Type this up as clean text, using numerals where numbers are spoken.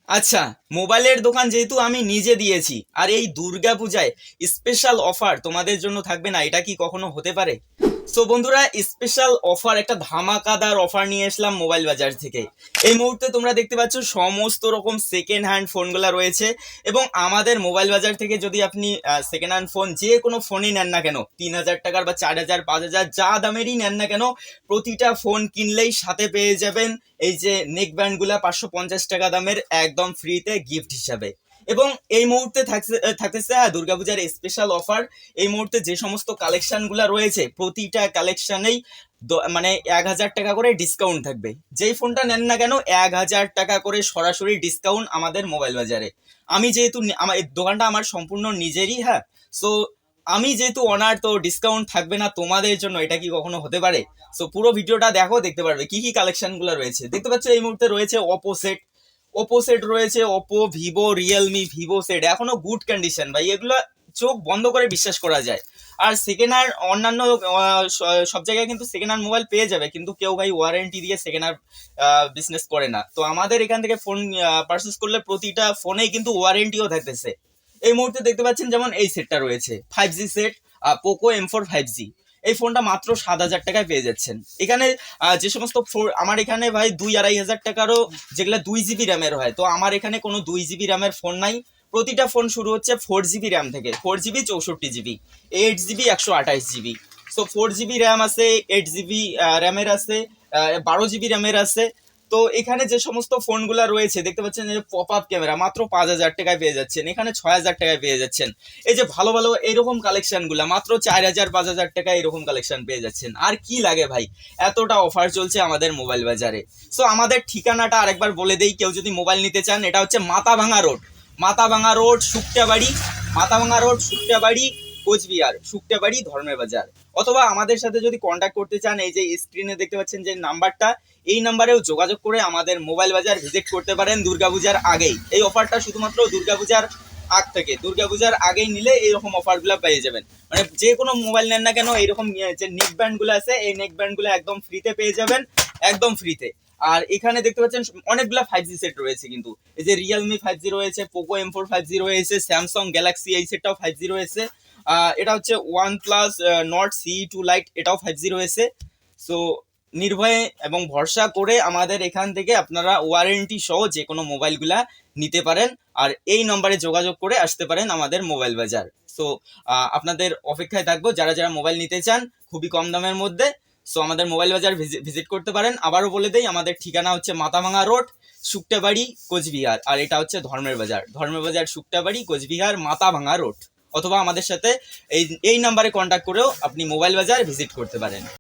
আচ্ছা, মোবাইলের দোকান যেহেতু আমি নিজে দিয়েছি, আর এই দুর্গাপূজায় স্পেশাল অফার তোমাদের জন্য থাকবে না, এটা কি কখনো হতে পারে? সো বন্ধুরা, স্পেশাল অফার, একটা ধামাকাদার অফার নিয়ে আসলাম মোবাইল বাজার থেকে। এই মুহূর্তে তোমরা দেখতে পাচ্ছ সমস্ত রকম সেকেন্ড হ্যান্ড ফোনগুলো রয়েছে। এবং আমাদের মোবাইল বাজার থেকে যদি আপনি সেকেন্ড হ্যান্ড ফোন, যে কোনো ফোনই নেন না কেন, 3,000 টাকার বা 4,000 5,000 যা দামেরই নেন না কেন, প্রতিটা ফোন কিনলেই সাথে পেয়ে যাবেন এই যে নেক ব্যান্ডগুলা 550 টাকা দামের, একদম ফ্রিতে গিফট হিসাবে। এবং এই মুহূর্তে থাকতেছে দুর্গাপূজার স্পেশাল অফার। এই মুহূর্তে যে সমস্ত কালেকশনগুলো রয়েছে, প্রতিটা কালেকশনেই মানে 1,000 টাকা করে ডিসকাউন্ট থাকবে। যেই ফোনটা নেন না কেন, 1,000 টাকা করে সরাসরি ডিসকাউন্ট আমাদের মোবাইল বাজারে। আমি যেহেতু আমার এই দোকানটা আমার সম্পূর্ণ নিজেরই, হ্যাঁ। সো আমি যেহেতু অনার, তো ডিসকাউন্ট থাকবে না তোমাদের জন্য, এটা কি কখনো হতে পারে? সো পুরো ভিডিওটা দেখো, দেখতে পারবে কি কি কালেকশন গুলো রয়েছে। দেখতে পাচ্ছ এই মুহূর্তে রয়েছে ওপো সেট রয়েছে, Oppo, Vivo, Realme, Vivo set এখনো গুড কন্ডিশন ভাই, এগুলো চোখ বন্ধ করে বিশ্বাস করা যায়। আর সেকেন্ড হ্যান্ড অন্যান্য সব জায়গায় কিন্তু সেকেন্ড হ্যান্ড মোবাইল পেয়ে যাবে, কিন্তু কেউ ভাই ওয়ারেন্টি দিয়ে সেকেন্ড হ্যান্ড বিজনেস করে না। তো আমাদের এখান থেকে ফোন পারচেস করলে প্রতিটা ফোনেই কিন্তু ওয়ারেন্টিও থাকতেছে। এই মুহূর্তে দেখতে পাচ্ছেন যেমন এই সেটটা রয়েছে, 5G set, Poco M4 5G। এই ফোনটা মাত্র 7,000 টাকায় পেয়ে যাচ্ছেন। এখানে যে সমস্ত আমার এখানে ভাই 2-2,500 টাকারও যেগুলো 2 GB র্যামের হয়, তো আমার এখানে কোনো 2 GB র্যামের ফোন নাই। প্রতিটা ফোন শুরু হচ্ছে 4 GB র্যাম থেকে, 4 GB 64 GB, 8 GB 128 GB। So 4 GB RAM আছে, 8 GB র্যামের আছে, 12 GB র্যামের আছে। তো এখানে যে সমস্ত ফোনগুলো রয়েছে দেখতে পাচ্ছেন, যে পপ আপ ক্যামেরা মাত্র 5,000 টাকায় পেয়ে যাচ্ছেন, এখানে 6,000 টাকায় পেয়ে যাচ্ছেন। এই যে ভালো ভালো এইরকম কালেকশন গুলা মাত্র 4,000 5,000 টাকায় এরকম কালেকশন পেয়ে যাচ্ছেন। আর কি লাগে ভাই, এতটা অফার চলছে আমাদের মোবাইল বাজারে। সো আমাদের ঠিকানাটা আরেকবার বলে দেই, কেউ যদি মোবাইল নিতে চান, এটা হচ্ছে মাথাভাঙা রোড শুক্তাবাড়ি, কোচবিহার, শুক্তাবাড়ি, ধর্মের বাজার। অথবা আমাদের সাথে যদি কন্ট্যাক্ট করতে চান, এই যে স্ক্রিনে দেখতে পাচ্ছেন যে নাম্বারটা, এই নাম্বারেও যোগাযোগ করে আমাদের মোবাইল বাজার ভিজিট করতে পারেন দুর্গাপূজার আগেই। এই অফারটা শুধুমাত্র দুর্গাপূজার আগ থেকে, দুর্গাপূজার আগেই নিলে এইরকম অফারগুলো পেয়ে যাবেন। মানে যে কোনো মোবাইল নেন না কেন, এইরকম যে নেক ব্যান্ডগুলো আছে, এই নেক ব্যান্ডগুলো একদম ফ্রিতে পেয়ে যাবেন, একদম ফ্রিতে। আর এখানে দেখতে পাচ্ছেন অনেকগুলো 5G সেট রয়েছে, কিন্তু এই যে রিয়েলমি 5G রয়েছে, পোকো M4 5G রয়েছে, স্যামসাং গ্যালাক্সি এই সেটটাও 5G রয়েছে। এটা হচ্ছে OnePlus নট CE2 লাইট, এটাও 5G রয়েছে। সো নির্ভয়ে এবং ভরসা করে আমাদের এখান থেকে আপনারা ওয়ারেন্টি সহ যে কোনো মোবাইলগুলা নিতে পারেন। আর এই নম্বরে যোগাযোগ করে আসতে পারেন আমাদের মোবাইল বাজার। সো আপনাদের অপেক্ষায় থাকবো, যারা যারা মোবাইল নিতে চান খুবই কম দামের মধ্যে। সো আমাদের মোবাইল বাজার ভিজিট করতে পারেন। আবারও বলে দেই, আমাদের ঠিকানা হচ্ছে মাথাভাঙা রোড, শুক্তাবাড়ি, কোচবিহার। আর এটা হচ্ছে ধর্মের বাজার শুক্তাবাড়ি, কোচবিহার, মাথাভাঙা রোড। অথবা আমাদের সাথে এই নাম্বারে কন্ট্যাক্ট করেও আপনি মোবাইল বাজার ভিজিট করতে পারেন।